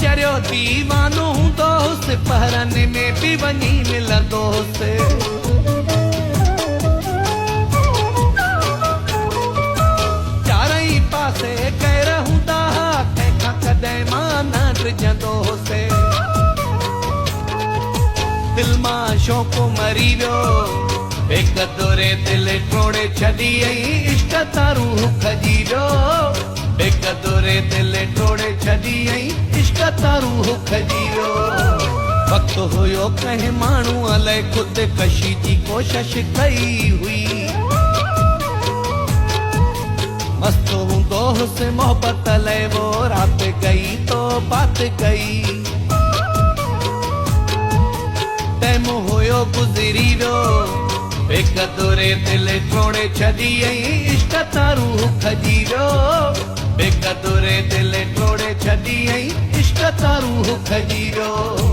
चरियो दीवानो हूंदोसि पहरनि में बि वञी मिलंदोसि चारई पासे कैर हूंदा कंहिंखां कॾहिं मां न डिॼंदोसि दिल मां शौक़ु मरी वियो हिक दोरे दिल टोड़े छॾी इश्क तां रूह खजी वियो हिक दोरे दिल टोड़े छॾी इश्क तां रूह खजी वियो वक़्तु हुयो कंहिं माण्हू अलाए ख़ुदकशी जी कोशिश कई हुई मस्त हूंदोसि मोहबत लाइ वो रात गई तो बात कई टाइम हुयो गुज़री वियो हिक दोरे दिल टोड़े छॾी इश्क तां रूह खजी वियो हिक दोरे दिल टोड़े छॾी इश्क तां रूह खजी वियो